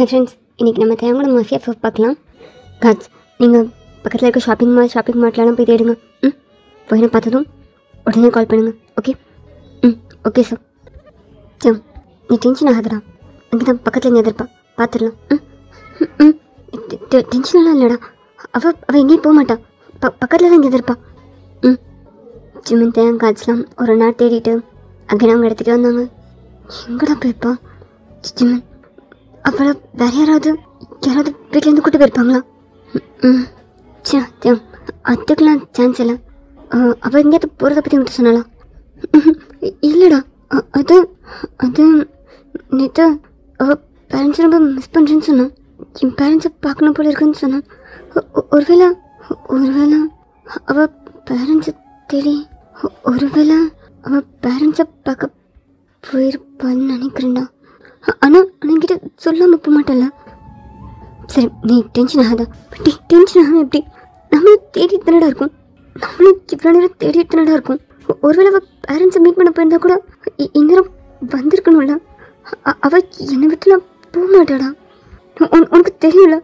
Hi friends इनकी நம்ம தேங்கோட mafia folk பார்க்கலாம் காட்ஸ் நீங்கள் பக்கத்தில் இருக்க ஷாப்பிங் மார்ட்லாம் போய் தேடுங்க போய் பார்த்ததும் உடனே கால் பண்ணுங்கள் ஓகே ஓகே சார் சரி நீ டென்ஷன் ஆகாதடா இங்கே தான் பக்கத்தில் இங்கே எதிர்ப்பா பார்த்துடலாம் டென்ஷன்லாம் இல்லைடா அவள் எங்கேயும் போக மாட்டா பக்கத்தில் தான் இங்கே எதிர்ப்பா ஜிமின் தேங்க காட்ஸ்லாம் ஒரு நாள் தேடிட்டு அங்கே அவங்க இடத்துக்கு வந்தாங்க எங்கடா போயிருப்பா ஜிமின் அவளை வேறு யாராவது வீட்டிலேருந்து கூட்டு போயிருப்பாங்களா சரி அதுக்கெலாம் சான்ஸ் இல்லை அவள் எங்கேயாவது போகிறத பற்றி உங்கள்கிட்ட சொன்னாலா இல்லைடா அது நேற்று அவள் பேரண்ட்ஸை ரொம்ப மிஸ் பண்ணுறேன்னு சொன்னான் என் பேரண்ட்ஸை பார்க்கணும் போல இருக்குன்னு சொன்னான் ஒருவேளை அவள் பேரண்ட்ஸை தேடி ஒருவேளை அவள் பேரண்ட்ஸை பார்க்க போயிருப்பான்னு நினைக்கிறேன்டா ஆனால் என்கிட்ட சொல்லாமல் போக மாட்டல சரி நீ டென்ஷன் ஆகாதா டென்ஷன் ஆகாம எப்படி நம்மளும் தேடிட்டு தானடா இருக்கும் நம்மளும் இவ்வளோ நேரம் தேடிட்டு தானடா இருக்கும் ஒருவேளை அவள் பேரண்ட்ஸை மீட் பண்ண போயிருந்தா கூட இந்நேரம் வந்திருக்கணும்ல அவள் என்னை விட்டுலாம் போக மாட்டாடா உனக்கு தெரியும்ல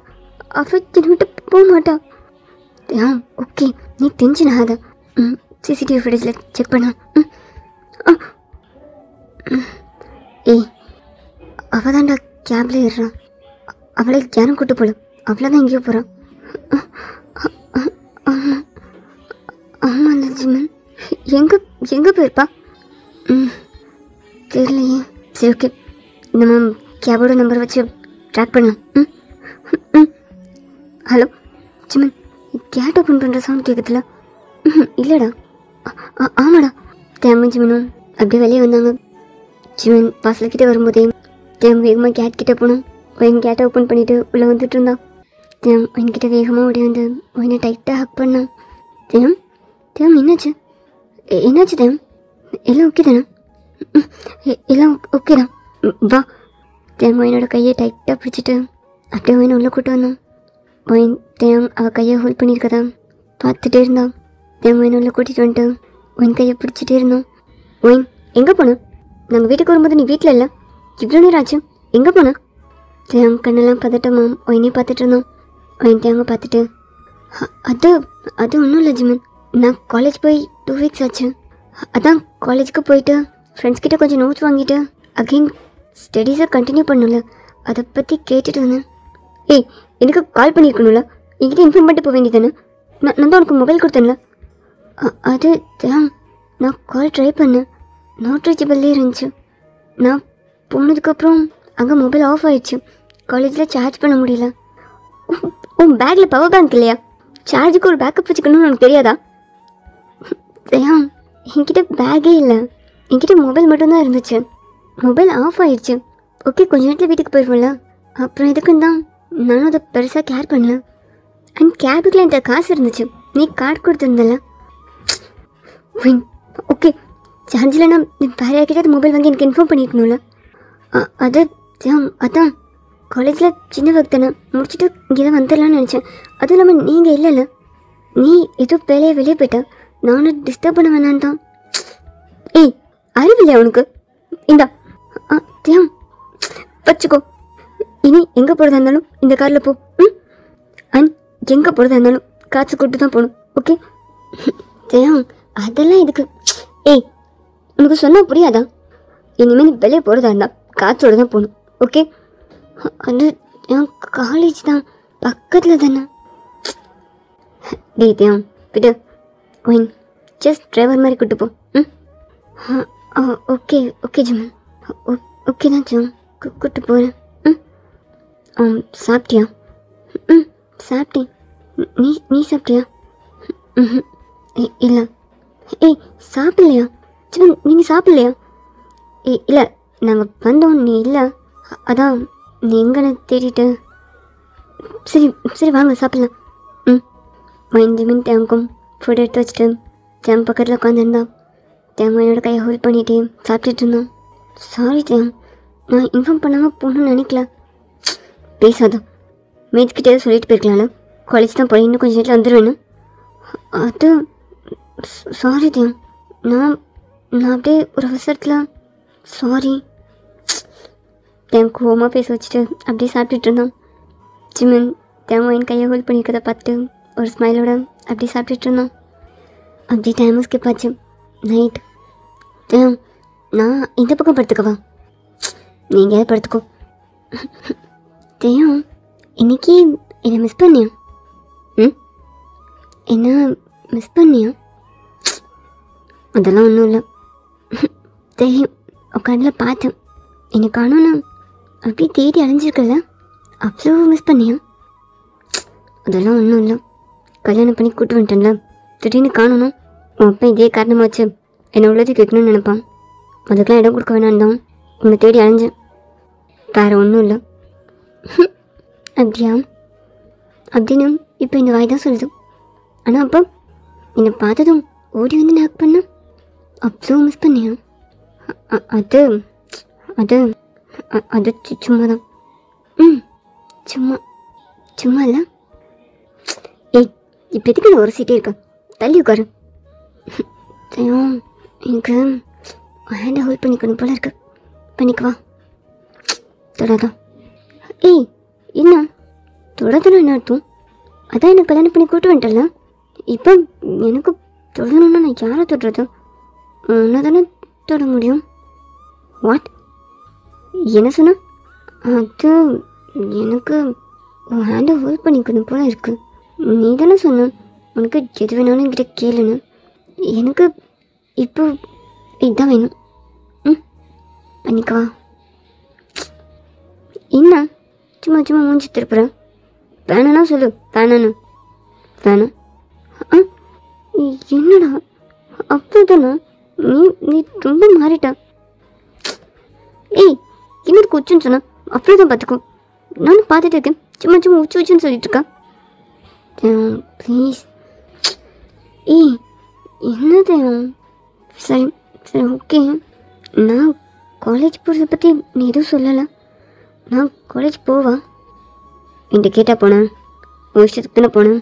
அவள் என்னை விட்டு போக மாட்டா ஓகே நீ டென்ஷன் ஆகாதா சிசிடிவி ஃபுட்டேஜில் செக் பண்ண ஏய் அவள் தான்டா கேபில் ஏறுறான் அவளை யாரும் கூட்டு போகல அவளை தான் எங்கேயோ போகிறான் ஆமாம் ஆமாம் லட்சுமன் எங்கே போயிருப்பா தெரியலையே சரி ஓகே நம்ம கேபோட நம்பர் வச்சு ட்ராக் பண்ணலாம் ஹலோ ஜிமன் கேட் ஓப்பன் பண்ணுற சவுண்ட் கேட்குதுல இல்லைடா ஆமாடா தேம்பன் ஜிமனும் அப்படியே வெளியே வந்தாங்க ஜிமன் வாசல்கிட்ட வரும்போதே தேம் வேகமாக கேட் கிட்டே போனோம் ஒயின் கேட்டை ஓப்பன் பண்ணிவிட்டு உள்ளே வந்துட்டு இருந்தான் தேம் ஒயின்கிட்ட வேகமாக ஓடி வந்து ஒயினை டைட்டாக ஹக் பண்ணான் தேம் என்னாச்சு தேம் எல்லாம் ஓகே தானே எல்லாம் ஓகே தான் வா தேம் ஒயினோட கையை டைட்டாக பிடிச்சிட்டு அப்படியே ஒயினை உள்ளே கூட்டு வந்தான் ஒயின் தேம் அவள் கையை ஹோல்ட் பண்ணியிருக்கதா பார்த்துட்டே இருந்தான் தேம் ஒயினை உள்ளே கூட்டிகிட்டு வந்துட்டு ஒயின் கையை பிடிச்சிட்டே இருந்தோம் ஒயின் எங்கே போனோம் நாங்கள் வீட்டுக்கு வரும்போது நீ வீட்டில் இல்லை இவ்வளோ நேரம் ஆச்சு எங்கே போனா தேங்க கண்ணெல்லாம் பதட்டமா ஒயினே பார்த்துட்டு இருந்தோம் ஒயின் தேங்க பார்த்துட்டு அது ஒன்றும் இல்லை ஜிமன் நான் காலேஜ் போய் 2 வீக்ஸ் ஆச்சு அதான் காலேஜுக்கு போயிட்டு ஃப்ரெண்ட்ஸ் கிட்ட கொஞ்சம் நோட்ஸ் வாங்கிட்டு அகெயின் ஸ்டடீஸை கண்டினியூ பண்ணல அதை பற்றி கேட்டுட்டு வந்தேன் ஏய் எனக்கு கால் பண்ணியிருக்கணும்ல என்கிட்ட இன்ஃபார்ம் பண்ணிட்டு போக வேண்டியதானே நான் தான் உனக்கு மொபைல் கொடுத்தேன்ல அது நான் கால் ட்ரை பண்ணேன் நாட் ரீச்சபிள்லே இருந்துச்சு நான் போனதுக்கப்புறம் அங்கே மொபைல் ஆஃப் ஆகிடுச்சு காலேஜில் சார்ஜ் பண்ண முடியல உன் பேக்கில் பவர் பேங்க் இல்லையா சார்ஜுக்கு ஒரு பேக்கப் வச்சுக்கணும்னு உனக்கு தெரியாதா என்கிட்ட பேக்கே இல்லை என்கிட்ட மொபைல் மட்டும்தான் இருந்துச்சு மொபைல் ஆஃப் ஆகிடுச்சு ஓகே கொஞ்ச நேரத்தில் வீட்டுக்கு போயிடுவோம்ல அப்புறம் எதுக்குன்னு தான் நானும் அதை பெருசாக கேர் பண்ணல அண்ட் கேபுக்குலாம் என்கிட்ட காசு இருந்துச்சு நீ கார்டு கொடுத்துருந்தல ஓகே சார்ஜ் இல்லைன்னா வேறு யார்கிட்ட மொபைல் வாங்கி எனக்கு இன்ஃபார்ம் பண்ணிக்கணும்ல அதான் காலேஜில் சின்ன ஒர்க் தானே முடிச்சுட்டு இங்கே தான் வந்துடலான்னு நினச்சேன் அதுவும் இல்லாமல் நீங்கள் இல்லைல்ல நீ ஏதோ வெளியே போயிட்டா நானும் டிஸ்டர்ப் பண்ண வேணான்னு தான் ஏய் அறிவில்லையா உனக்கு இந்தா வச்சுக்கோ இனி எங்கே போகிறதா இருந்தாலும் இந்த காரில் போ அண்ட் எங்கே போகிறதா இருந்தாலும் காசு கூட்டு தான் போகணும் ஓகே அதெல்லாம் இதுக்கு ஏய் உனக்கு சொன்னால் புரியாதா இனிமேல் வெளியே போகிறதா இருந்தால் காற்றோடு தான் போகணும் ஓகே அது என் காலேஜ் தான் பக்கத்தில் தானே டேத்தியாம் விடு ஒயின் ஜஸ்ட் டிரைவர் மாதிரி கூட்டு போ ஓகே ஜிமன் ஓகே தான் ஜிம் கூப்பிட்டு போகிறேன் சாப்பிட்டியா சாப்பிட்டேன் நீ சாப்பிட்டியா இல்லை ஏய் சாப்பிட்லையா ஜிமன் நீங்கள் சாப்பிட்லையா இல்லை நாங்கள் வந்தோம் நீ இல்லை அதான் நீ எங்கன்னு தேடிட்டு சரி வாங்க சாப்பிட்லாம் மைண்ட் தேங்கும் ஃபுட் எடுத்து வச்சுட்டு தேம் பக்கத்தில் உட்காந்துருந்தா தேம் என்னோட கையை ஹோல்ட் பண்ணிகிட்டே சாப்பிட்டுட்டு இருந்தோம் சாரி தேம் நான் இன்ஃபார்ம் பண்ணாமல் போகணுன்னு நினைக்கல பேசாதோ மேட்ச்கிட்டே சொல்லிட்டு போயிருக்கலாம்ல காலேஜ் தான் போய் இன்னும் கொஞ்சம் நேரத்தில் வந்துடுவேன்னு அது சாரி தேம் நான் அப்படியே ஒரு அவசரத்தில் சாரி தேன் கோவமாக ஃபேஸ் வச்சுட்டு அப்படியே சாப்பிட்டுட்டு இருந்தான். ஜிமின் தேன் கையை ஹோல்ட் பண்ணியிருக்கதை பார்த்துட்டு ஒரு ஸ்மைலோட அப்படியே சாப்பிட்டுட்டு இருந்தான். அப்படியே டைமும் ஸ்கிப் ஆச்சு. நைட் தேன் நான் இந்த பக்கம் படுத்துக்கவா? நீங்கள் படுத்துக்கோ. தேன் இன்னைக்கு என்னை மிஸ் பண்ணியா? என்ன மிஸ் பண்ணியா? அதெல்லாம் ஒன்றும் இல்லை. தெரியும் உட்காந்துல பார்த்தேன். என்னை காணோன்னு அப்படியே தேடி அலைஞ்சிருக்கல, அவ்வளோ மிஸ் பண்ணியா? அதெல்லாம் ஒன்றும் இல்லை. கல்யாணம் பண்ணி கூட்டு வந்துட்டேன்ல, திடீர்னு காணணும். உன் அப்பா இதே காரணமாக வச்சு என்னை உள்ளது கேட்கணும்னு நினைப்பான். அதுக்கெலாம் இடம் கொடுக்க வேணாம் தான் உன்னை தேடி அலைஞ்சேன். வேறு ஒன்றும் இல்லை. அப்படியா? அப்படின்னு இப்போ இந்த வாய் தான் சொல்லுது. ஆனால் அப்போ என்னை பார்த்ததும் ஓடி வந்து நாக் பண்ண, அவ்வளோ மிஸ் பண்ணியா? அது அது அது சும்மா தான். சும்மா சும்மா இல்லை. ஏய், இப்போ எதுக்கு நான் ஒரு சீட்டே இருக்கேன், தள்ளி உட்காரு. எனக்கு ஹேண்டை ஹோல்ட் பண்ணிக்கணும் போல இருக்கு. பண்ணிக்குவா? தொடாதான். ஏய் என்ன தொடாதான்? என்ன அர்த்தம்? அதான் எனக்கு கல்யாணம் பண்ணி கூட்டு வந்துட்டல. இப்போ எனக்கு தொடணும்னா நான் யாரை தொடுறது? உன்னை தானே தொட முடியும். வாட்? என்ன சொன்ன? அது எனக்கு உன் ஹேண்டை ஹோல்ட் பண்ணிக்கணும் போல இருக்கு. நீ தானே சொன்ன உனக்கு எது வேணாலும் என்கிட்ட கேளுன்னு. எனக்கு இப்போ இதுதான் வேணும். பண்ணிக்கவா? என்ன சும்மா சும்மா மூஞ்சி திருப்புறேன்? வேணானா சொல்லு. வேணான்னு வேணாம். என்னடா அப்போதானே நீ நீ ரொம்ப மாறிட்ட. ஏய் என்னது உச்சுன்னு சொன்ன? அவ்வளோதான் பார்த்துக்கோ. நானும் பார்த்துட்டு இருக்கேன். சும்மா சும்மா உச்சு உச்சுன்னு சொல்லிட்டு இருக்கா. ப்ளீஸ். ஏய் என்னது? சரி சரி ஓகே. நான் காலேஜ் போகிறத பற்றி நீ எதுவும் சொல்லலை. நான் காலேஜ் போவா? என்கிட்ட கேட்டால் போனேன். உன் இஷ்டத்துக்கு தானே போனேன்.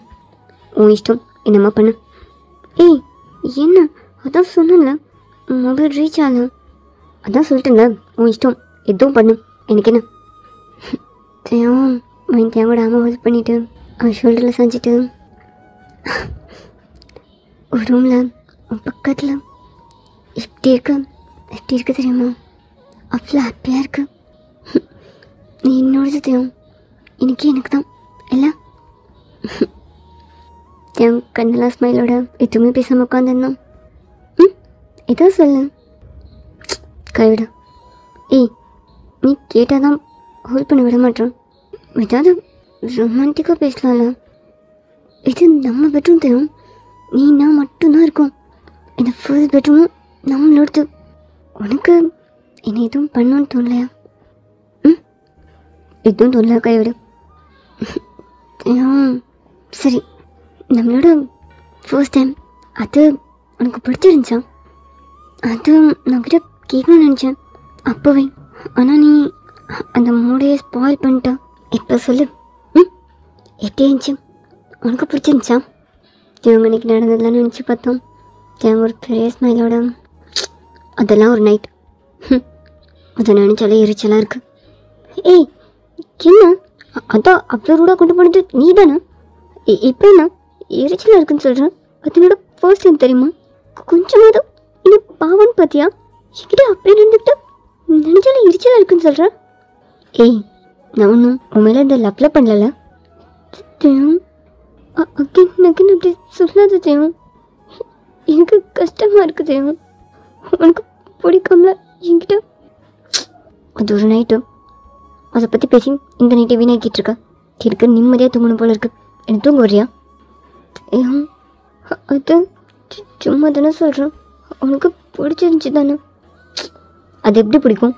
உன் இஷ்டம் என்னம்மா பண்ண. ஏய் என்ன? அதான் சொன்னல மொபைல் ரீச் ஆகல. அதான் சொல்லிட்டேன்ல உன் இஷ்டம் எதுவும் பண்ணு, எனக்கு என்ன. தேவோட அம்மா ஹெல்ப் பண்ணிவிட்டு அவன் ஷோல்டரில் சாஞ்சிட்டு ஒரு ரூமில் உன் பக்கத்தில் எப்படி இருக்கு தெரியுமா? அவ்வளோ ஹாப்பியாக இருக்கு. நீ என்னோடது தெரியும். எனக்கு தான் இல்லை. என் கண்ணெல்லாம் ஸ்மைலோட எதுவுமே பேசாமல் உட்காந்துருந்தான். ஏதோ சொல்லு. கைவிட. ஏய் நீ கேட்டால் தான் ஹோல்ட் பண்ண விட மாட்டோம். ஏதாவது ரொமான்டிக்காக பேசலாம்ல. இது நம்ம பெட்ரூம் தெரியும். நீ நான் மட்டும்தான் இருக்கோம். இந்த ஃபுல் பெட்ரூமும் நம்மளோடது. உனக்கு என்னை எதுவும் பண்ணணும்னு தோணலையா? எதுவும் தோணல. கைவிடு. சரி நம்மளோட ஃபர்ஸ்ட் டைம் அது உனக்கு பிடிச்சிருந்துச்சா? அது நான் கிட்ட கேட்கணும்னு நினச்சேன் அப்போவே. ஆனால் நீ அந்த மூடையை ஸ்பாயில் பண்ணிட்ட. இப்போ சொல்லு. எப்படி இருந்துச்சு? உனக்கு பிடிச்சிருந்துச்சா? இவங்க இன்னைக்கு நடந்ததெல்லாம் நினச்சி பார்த்தோம். தேவை ஒரு பெரிய ஸ்மைலோட. அதெல்லாம் ஒரு நைட். அதை நினச்சாலே எரிச்சலாக இருக்குது. ஏய் என்ன? அதான் அவ்வளோ ரூடாக கொண்டு போனது நீ தானே? இப்போ என்ன எரிச்சலாக இருக்குன்னு சொல்கிறேன்? அது என்னோட ஃபர்ஸ்ட் டைம் தெரியுமா? கொஞ்சமாவது என்ன பாவன்னு பார்த்தியா? என்கிட்ட அப்படி நின்றுக்கிட்டு நினைச்சாலும் எரிச்சலாக இருக்குன்னு சொல்கிறேன். ஏய் நான் ஒன்றும் உன் மேலே இந்த லவ்ல பண்ணல. அகன் அப்படி சொல்லாத தெரியும். எனக்கு கஷ்டமாக இருக்குது தெரியும். உனக்கு பிடிக்காமல என்கிட்ட. அது ஒரு நைட்டு அதை பற்றி பேசி இந்த நைட்டை வீணாக்கிட்டு இருக்க. எனக்கு நிம்மதியாக தூங்கணும் போல இருக்கு. எனக்கு தூங்க வரியா? அது சும்மா தானே சொல்கிறேன். உனக்கு பிடிச்சிருந்துச்சி தானே? அது எப்படி பிடிக்கும்?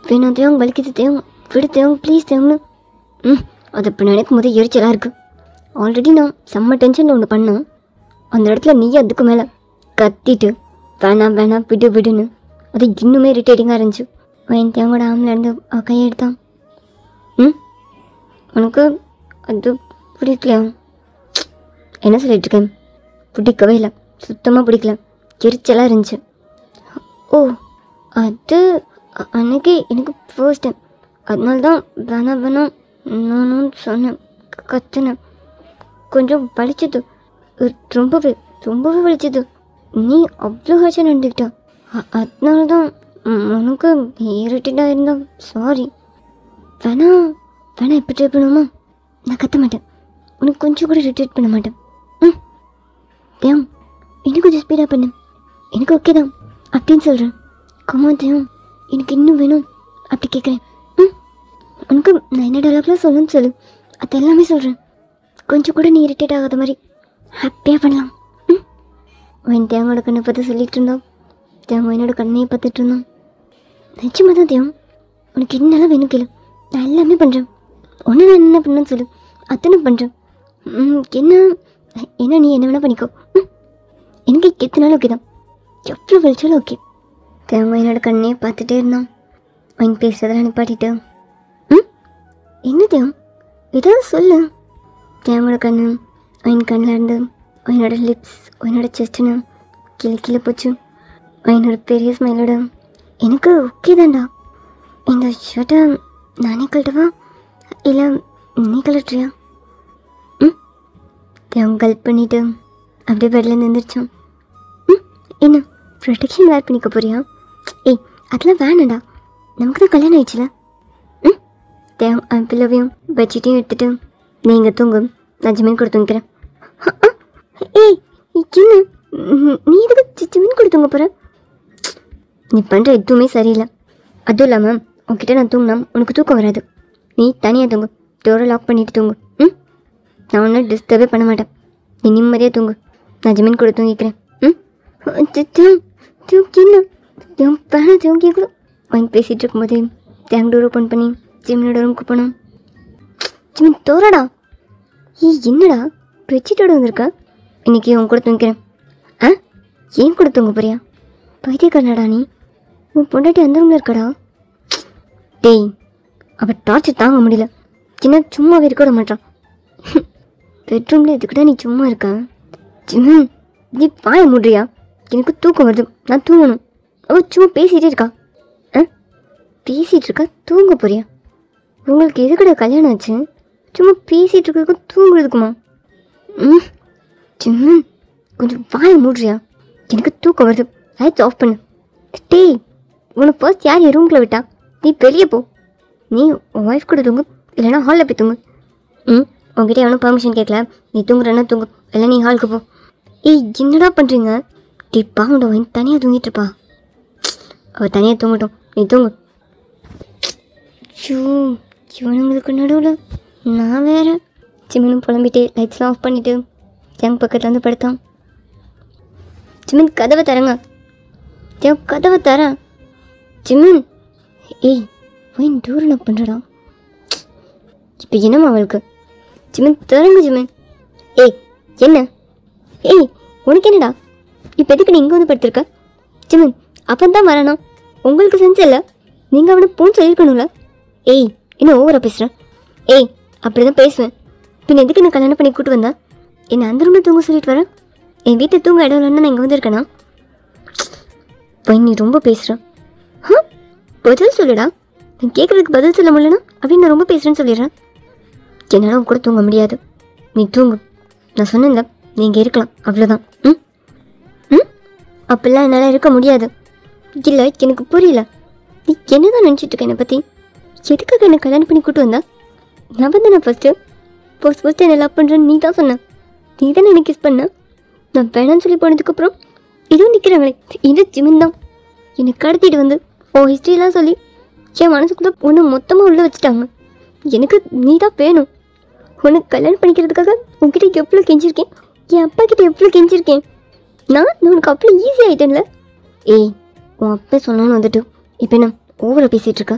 வேணாத்தையும் வலிக்குது தேவும் விடு தேவும் ப்ளீஸ் தேவன்னு. அதை இப்போ நினைக்கும் போது எரிச்சலாக இருக்குது. ஆல்ரெடி நான் செம்ம டென்ஷனில் ஒன்று பண்ணேன். அந்த இடத்துல நீ அதுக்கு மேலே கத்திட்டு வேணாம் வேணாம் விடு விடுன்னு அது இன்னுமே இரிட்டேட்டிங்காக இருந்துச்சு. என் தேவோட ஆம்லேருந்து அவள் கையை எடுத்தான். உனக்கு அது பிடிக்கலையா? என்ன சொல்லிட்டுருக்கேன்? பிடிக்கவே இல்லை, சுத்தமாக பிடிக்கல, எரிச்சலாக இருந்துச்சு. ஓ அது அன்னைக்கு எனக்கு ஃபர்ஸ்ட் டைம் அதனால தான் வேணாம் நானும் சொன்னேன், கத்துனேன். கொஞ்சம் வலிச்சது, ரொம்பவே வலிச்சது. நீ அவ்வளோ ஹாஷாக நடந்துக்கிட்ட. அதனால தான் உனக்கு இரிட்டேட்டாக இருந்தா சாரி. வேணா இப்போ ட்ரை பண்ணுவோமா? நான் கத்த மாட்டேன், உனக்கு கொஞ்சம் கூட இரிட்டேட் பண்ண மாட்டேன். தேவம் இன்னும் கொஞ்சம் ஸ்பீடாக பண்ணு, எனக்கு ஓகே தான் அப்படின்னு சொல்கிறேன். கம்மா தேவம், எனக்கு இன்னும் வேணும் அப்படி கேட்குறேன். உனக்கு நான் என்ன டைலாக்லாம் சொல்லணும்னு சொல்லு, அது எல்லாமே சொல்கிறேன். கொஞ்சம் கூட நீ இரிட்டேட் ஆகாத மாதிரி ஹாப்பியாக பண்ணலாம். அவன் தேவனோட கண்ணை பார்த்து சொல்லிகிட்டு இருந்தான். தேவன் என்னோட கண்ணையை பார்த்துட்டு இருந்தான். நிச்சயமாக தான் தேவன், உனக்கு என்னெல்லாம் வேணும் கேளு, நான் எல்லாமே பண்ணுறேன். ஒன்று நான் என்ன பண்ணணும்னு சொல்லு, அத்தனை பண்ணுறேன். என்ன நீ என்ன வேணால் பண்ணிக்கோ. எனக்கு எத்தனாலும் ஓகே தான், எவ்வளோ வலிச்சாலும் ஓகே. தேவன் என்னோட கண்ணையை பார்த்துட்டே இருந்தான். அவன் பேசுறதெல்லாம் நிப்பாட்டிட்டு, என்ன தேவம் ஏதாவது சொல்லு. தேவனோட கண்ணு அவன் கண்ணில் இருந்து அவனோட லிப்ஸ் அவனோட செஸ்ட்டுன்னு கீழே போச்சு. அவனோட பெரிய ஸ்மைலோட, எனக்கு ஓகே தான்டா, இந்த ஷர்ட்டை நானே கழட்டவா இல்லை நீ கழட்டுறியா? தேவன் கல்ப் பண்ணிவிட்டு அப்படியே பெட்லேருந்து எழுந்திரிச்சான். என்ன ப்ரொடெக்ஷன் வேர் பண்ணிக்க போறியா? ஏய் அதெல்லாம் வேணாண்டா, நமக்கு தான் கல்யாணம் ஆயிடுச்சுல. தேவன் அவன் பிள்ளவையும் பெட்ஷீட்டையும் எடுத்துகிட்டு, நீங்கள் தூங்கு, நான் ஜிமின் கூட தூங்கிக்கிறேன். ஏய் என்ன நீ எதுக்கு ஜிமின் கூட தூங்க போகிற? நீ பண்ணுற எதுவுமே சரியில்லை. அதுவும் இல்லாமல் உன்கிட்ட நான் தூங்கினா உனக்கு தூக்கம் வராது. நீ தனியாக தூங்கு, டோரை லாக் பண்ணிவிட்டு தூங்கு. நான் ஒன்றும் டிஸ்டர்பே பண்ண மாட்டேன், நீ நிம்மதியாக தூங்கு, நான் ஜிமின் கூட தூங்கிக்கிறேன். வேணா தூங்கிக்கூட. அவன் பேசிகிட்டு இருக்கும்போதே டேங்க் டோர் ஓப்பன் பண்ணி ஜிமினோட ரூமுக்கு போனான். ஜிமின் தோறடா, என்னடா பெட்ஷீட்டோட வந்திருக்கா? இன்றைக்கி உன் கூட தூங்கிக்கிறேன். ஏன் கூட தூங்க போறியா? பைத்தியக்காரனடா நீ, உன் பொண்டாட்டி அந்த ரூமில் இருக்காடா. டேய் அவள் டார்ச்சர் தாங்க முடியல, சின்ன சும்மாவே இருக்க விட மாட்டான். பெட்ரூமில் எதுக்குடா நீ சும்மா இருக்கா? ஜிமின் நீ பாய முடியா? எனக்கு தூக்கம் வருது, நான் தூங்கணும். அவள் சும்மா பேசிகிட்டே இருக்கா. பேசிகிட்டு இருக்கா, தூங்க போறியா? உங்களுக்கு எதுக்கடா கல்யாணம் ஆச்சு? சும்மா பேசிகிட்டு இருக்கிறதுக்கும் தூங்குறதுக்குமா? ஜிமின் கொஞ்சம் வாய மூடுறியா? எனக்கு தூக்கம் வருது, லைட்ஸ் ஆஃப் பண்ணு. டேய் உனக்கு ஃபர்ஸ்ட் யார் என் ரூம்குள்ளே விட்டா? நீ வெளியே போ, நீ உன் ஒய்ஃப் கூட தூங்கு, இல்லைனா ஹாலில் போய் தூங்கு. உங்ககிட்ட எவனும் பர்மிஷன் கேட்கல, நீ தூங்குறன்னா தூங்கு, இல்லை நீ ஹாலுக்கு போ. ஏய் என்னடா பண்ணுறீங்க? டே பாவுண்டா, அவன் தனியாக தூங்கிட்டுருப்பா. அவள் தனியாக தூங்கட்டும், நீ தூங்கு. ஷூ இவனுங்களுக்கு நடுவில் நான் வேறு. ஜிமினும் புலம்பிட்டு லைட்ஸ்லாம் ஆஃப் பண்ணிவிட்டு ஜங் பக்கத்தில் வந்து படுத்தான். ஜிமின் கதவை தரங்க, கதவை தரேன். ஜிமின் ஏய் ஒயின் டூர் என்ன பண்ணுறடா? இப்போ என்னம்மா அவளுக்கு? ஜிமின் தரங்க ஜிமின். ஏய் என்ன? ஏய் உனக்கு என்னடா? இப்போ எதுக்கு நீ இங்கே வந்து படுத்திருக்க? ஜிமின் அப்போ தான் வரணும், உங்களுக்கு செஞ்ச இல்லை, நீங்கள் அவனை போன்னு சொல்லியிருக்கணும்ல. ஏய் என்ன ஓவராக பேசுகிறேன்? ஏய் அப்படி தான் பேசுவேன், பின் எதுக்கு நான் கல்யாணம் பண்ணி கூப்பிட்டு வந்தேன்? என்னை அந்த ரூமில் தூங்க சொல்லிட்டு வரேன். என் வீட்டை தூங்க இடம் இல்லைன்னா நான் இங்கே வந்துருக்கேனா? நீ ரொம்ப பேசுகிறேன். பதில் சொல்லுடா, நான் கேட்குறதுக்கு பதில் சொல்ல முடியலன்னா அப்படின்னு நான் ரொம்ப பேசுகிறேன்னு சொல்லிடுறேன். என்னால் உன் கூட தூங்க முடியாது, நீ தூங்கு. நான் சொன்னேன்ல நீங்கள் இருக்கலாம், அவ்வளோதான். அப்படிலாம் என்னால் இருக்க முடியாது. இல்லை எனக்கு புரியல, நீ என்ன தான் நினச்சிட்டு இருக்க என்னை பற்றி? எதுக்காக என்னை கல்யாணம் பண்ணி கூப்பிட்டு வந்தா? நான் வந்து நான் ஃபஸ்ட்டு என்னை லவ் பண்ணுறேன்னு நீ தான் சொன்னேன், நீ தானே எனக்கு கிஸ் பண்ண. நான் வேணான்னு சொல்லி போனதுக்கப்புறம் இதுவும் நிற்கிறாங்களே, இந்த ஜிமின் தான் என்னை கடத்திட்டு வந்து ஓ ஹிஸ்ட்ரியெலாம் சொல்லி என் மனசுக்குள்ளே ஒன்று மொத்தமாக உள்ளே வச்சுட்டாங்க. எனக்கு நீ தான் வேணும். உனக்கு கல்யாணம் பண்ணிக்கிறதுக்காக உன்கிட்ட எவ்வளோ கெஞ்சிருக்கேன், என் அப்பா கிட்ட எவ்வளோ கெஞ்சிருக்கேன். நான் உனக்கு அவ்வளோ ஈஸி ஆகிட்டேன்ல. ஏய் உன் அப்பா சொன்னான்னு வந்துட்டு இப்போ என்ன ஓவராக பேசிகிட்டு இருக்க?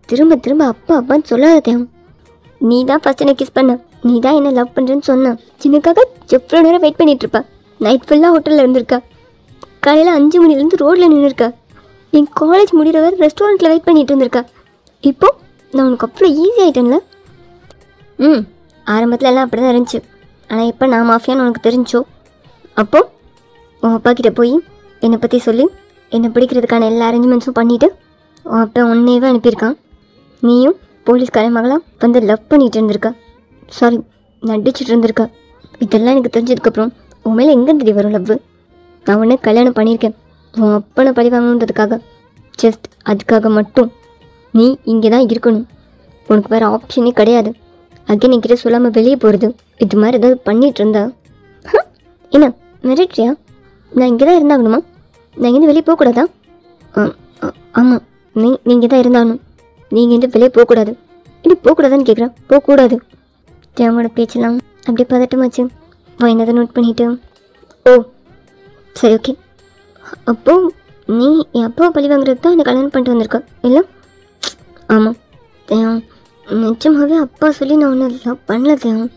திரும்ப திரும்ப அப்பா அப்பான்னு சொல்லாத தேவம். நீ தான் ஃபஸ்ட் என்னை கிஸ் பண்ண, நீ தான் என்ன லவ் பண்ணுறேன்னு சொன்ன. சின்னக்காக எவ்வளோ நேரம் வெயிட் பண்ணிகிட்ருப்பா. நைட் ஃபுல்லாக ஹோட்டலில் இருந்திருக்கா, காலையில் 5 மணிலேருந்து ரோட்டில் நின்றுருக்கா, என் காலேஜ் முடிகிற வரை ரெஸ்டாரண்ட்டில் வெயிட் பண்ணிகிட்டு இருந்திருக்கா. இப்போது நான் உனக்கு அவ்வளோ ஈஸி ஆகிட்டேன்ல. ஆரம்பத்தில் எல்லாம் அப்படி தான் இருந்துச்சு, ஆனால் இப்போ நான் மாஃபியான்னு உனக்கு தெரிஞ்சோ அப்போது உன் அப்பா கிட்டே போய் என்னை பற்றி சொல்லி என்னை பிடிக்கிறதுக்கான எல்லா அரேஞ்ச்மெண்ட்ஸும் பண்ணிவிட்டு அப்போ உன்னையவே அனுப்பியிருக்கான். நீயும் போலீஸ்காரன் மகளாக வந்து லவ் பண்ணிகிட்டு இருந்திருக்க. சாரி, நடிச்சுட்டு இருந்திருக்க. இதெல்லாம் எனக்கு தெரிஞ்சதுக்கப்புறம் உன் மேலே எங்கேருந்து வரும் லவ்? நான் உன்னை கல்யாணம் பண்ணியிருக்கேன் உன் அப்பனை பழி வாங்கணுன்றதுக்காக. ஜஸ்ட் அதுக்காக மட்டும் நீ இங்கே தான் இருக்கணும். உனக்கு வேறு ஆப்ஷனே கிடையாது. அகைன் என்கிட்ட சொல்லாமல் வெளியே போகிறது இது மாதிரி ஏதாவது பண்ணிகிட்டு இருந்தா என்ன மிரட்றியா? நான் இங்கே தான் இருந்தாகணுமா? நான் இங்கேருந்து வெளியே போகக்கூடாதா? ஆமாம், நீங்கள் தான் இருந்தாகணும். நீங்கள் இங்கே வெளியே போகக்கூடாது. இப்படி போகக்கூடாதான்னு கேட்குறேன். போகக்கூடாது. அவங்களோட பேச்செல்லாம் அப்படியே பதட்டமாச்சு. என்னதை நோட் பண்ணிவிட்டு ஓ சரி ஓகே. அப்போது நீ என் அப்பாவை பழி வாங்குறதுக்கு தான் என்னை கல்யாணம் பண்ணிட்டு வந்திருக்க இல்லை? ஆமாம் தேவம், நிஜமாகவே அப்பா சொல்லி நான் ஒன்றும் லவ் பண்ணல தேவம்.